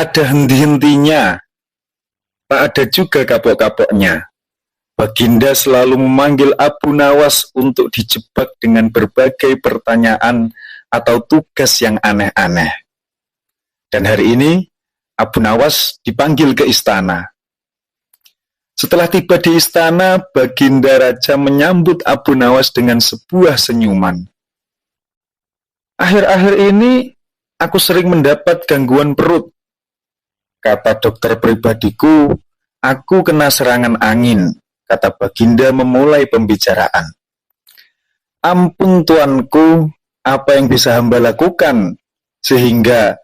ada henti-hentinya, tak ada juga kapok-kapoknya. Baginda selalu memanggil Abu Nawas untuk dijebak dengan berbagai pertanyaan atau tugas yang aneh-aneh. Dan hari ini, Abu Nawas dipanggil ke istana. Setelah tiba di istana, Baginda Raja menyambut Abu Nawas dengan sebuah senyuman. Akhir-akhir ini, aku sering mendapat gangguan perut. Kata dokter pribadiku, aku kena serangan angin, kata Baginda memulai pembicaraan. Ampun tuanku, apa yang bisa hamba lakukan sehingga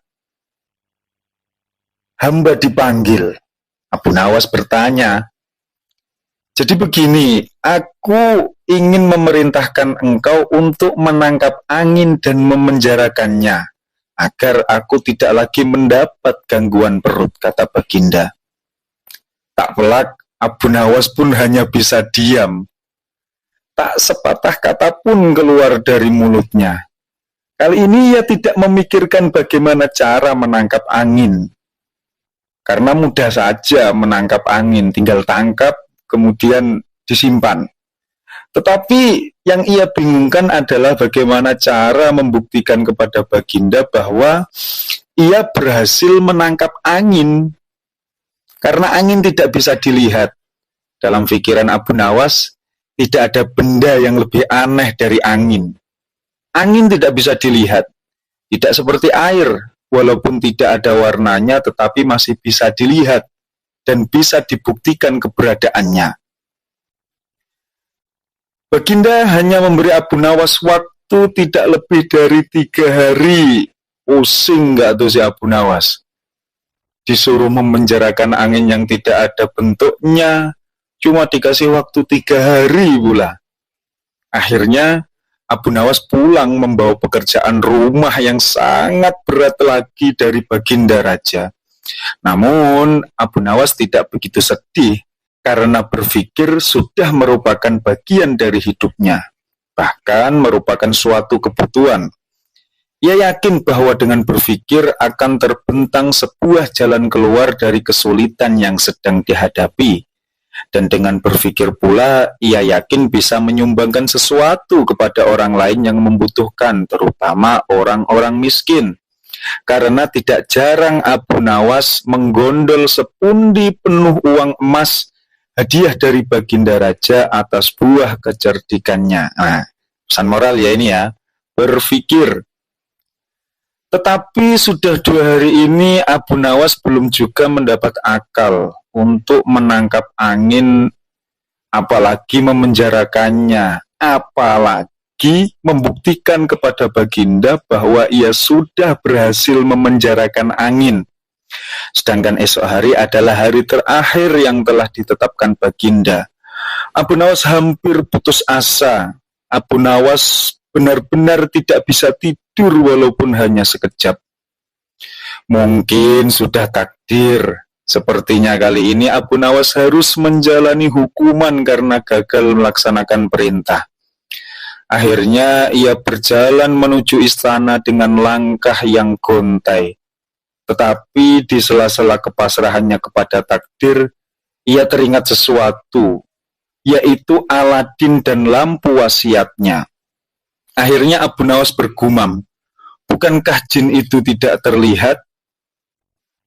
hamba dipanggil? Abu Nawas bertanya. Jadi begini, aku ingin memerintahkan engkau untuk menangkap angin dan memenjarakannya, agar aku tidak lagi mendapat gangguan perut, kata Baginda. Tak pelak, Abu Nawas pun hanya bisa diam. Tak sepatah kata pun keluar dari mulutnya. Kali ini ia tidak memikirkan bagaimana cara menangkap angin. Karena mudah saja menangkap angin, tinggal tangkap, kemudian disimpan. Tetapi yang ia bingungkan adalah bagaimana cara membuktikan kepada Baginda bahwa ia berhasil menangkap angin. Karena angin tidak bisa dilihat. Dalam pikiran Abu Nawas, tidak ada benda yang lebih aneh dari angin. Angin tidak bisa dilihat. Tidak seperti air, walaupun tidak ada warnanya tetapi masih bisa dilihat dan bisa dibuktikan keberadaannya. Baginda hanya memberi Abu Nawas waktu tidak lebih dari 3 hari. Pusing nggak tuh si Abu Nawas? Disuruh memenjarakan angin yang tidak ada bentuknya, cuma dikasih waktu 3 hari pula. Akhirnya Abu Nawas pulang membawa pekerjaan rumah yang sangat berat lagi dari Baginda Raja. Namun Abu Nawas tidak begitu sedih karena berpikir sudah merupakan bagian dari hidupnya, bahkan merupakan suatu kebutuhan. Ia yakin bahwa dengan berpikir akan terbentang sebuah jalan keluar dari kesulitan yang sedang dihadapi. Dan dengan berpikir pula, ia yakin bisa menyumbangkan sesuatu kepada orang lain yang membutuhkan, terutama orang-orang miskin. Karena tidak jarang Abu Nawas menggondol sepundi penuh uang emas, hadiah dari Baginda Raja atas buah kecerdikannya. Nah, pesan moral ya ini ya, berpikir. Tetapi sudah 2 hari ini Abu Nawas belum juga mendapat akal untuk menangkap angin, apalagi memenjarakannya, apalagi membuktikan kepada Baginda bahwa ia sudah berhasil memenjarakan angin. Sedangkan esok hari adalah hari terakhir yang telah ditetapkan Baginda. Abu Nawas hampir putus asa. Abu Nawas benar-benar tidak bisa tidur walaupun hanya sekejap. Mungkin sudah takdir. Sepertinya kali ini Abu Nawas harus menjalani hukuman karena gagal melaksanakan perintah. Akhirnya ia berjalan menuju istana dengan langkah yang gontai. Tetapi di sela-sela kepasrahannya kepada takdir, ia teringat sesuatu, yaitu Aladin dan lampu wasiatnya. Akhirnya Abu Nawas bergumam, bukankah jin itu tidak terlihat?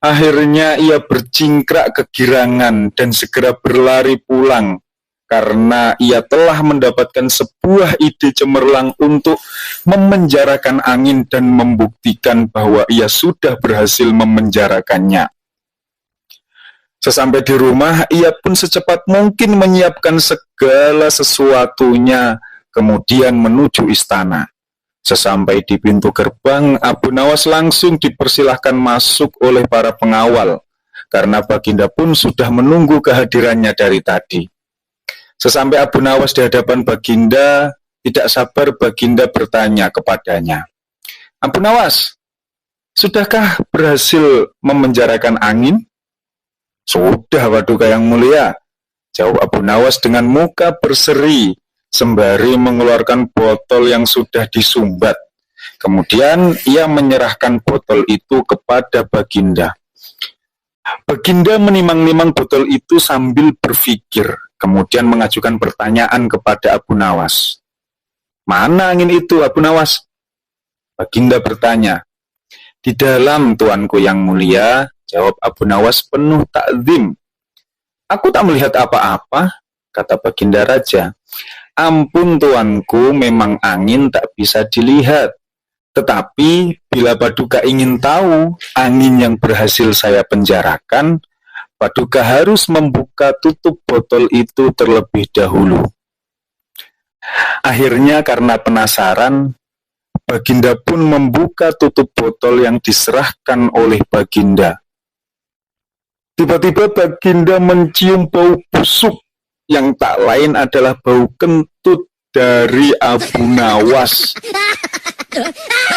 Akhirnya ia bercingkrak kegirangan dan segera berlari pulang, karena ia telah mendapatkan sebuah ide cemerlang untuk memenjarakan angin dan membuktikan bahwa ia sudah berhasil memenjarakannya. Sesampai di rumah, ia pun secepat mungkin menyiapkan segala sesuatunya, kemudian menuju istana. Sesampai di pintu gerbang, Abu Nawas langsung dipersilahkan masuk oleh para pengawal, karena Baginda pun sudah menunggu kehadirannya dari tadi. Sesampai Abu Nawas di hadapan Baginda, tidak sabar Baginda bertanya kepadanya, Abu Nawas, sudahkah berhasil memenjarakan angin? Sudah, Paduka Yang Mulia, jawab Abu Nawas dengan muka berseri, sembari mengeluarkan botol yang sudah disumbat. Kemudian ia menyerahkan botol itu kepada Baginda. Baginda menimang-nimang botol itu sambil berpikir, kemudian mengajukan pertanyaan kepada Abu Nawas. Mana angin itu, Abu Nawas? Baginda bertanya. Di dalam, tuanku yang mulia, jawab Abu Nawas penuh takzim. Aku tak melihat apa-apa, kata Baginda Raja. Ampun tuanku, memang angin tak bisa dilihat. Tetapi bila Paduka ingin tahu angin yang berhasil saya penjarakan, Paduka harus membuka tutup botol itu terlebih dahulu. Akhirnya karena penasaran, Baginda pun membuka tutup botol yang diserahkan oleh Baginda. Tiba-tiba Baginda mencium bau busuk yang tak lain adalah bau kentut dari Abu Nawas.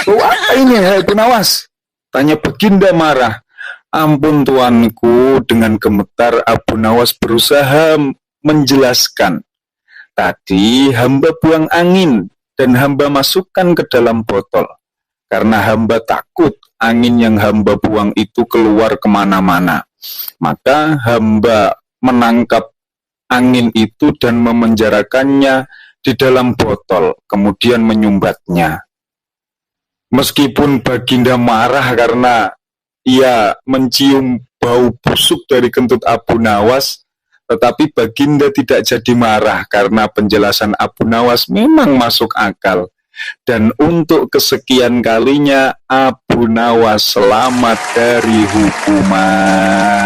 Bau apa ini, Abu Nawas? Tanya Baginda marah. Ampun tuanku, dengan gemetar Abu Nawas berusaha menjelaskan. Tadi hamba buang angin dan hamba masukkan ke dalam botol. Karena hamba takut angin yang hamba buang itu keluar kemana-mana. Maka hamba menangkap angin itu dan memenjarakannya di dalam botol, kemudian menyumbatnya. Meskipun Baginda marah karena ia mencium bau busuk dari kentut Abu Nawas, tetapi Baginda tidak jadi marah karena penjelasan Abu Nawas memang masuk akal. Dan untuk kesekian kalinya Abu Nawas selamat dari hukuman.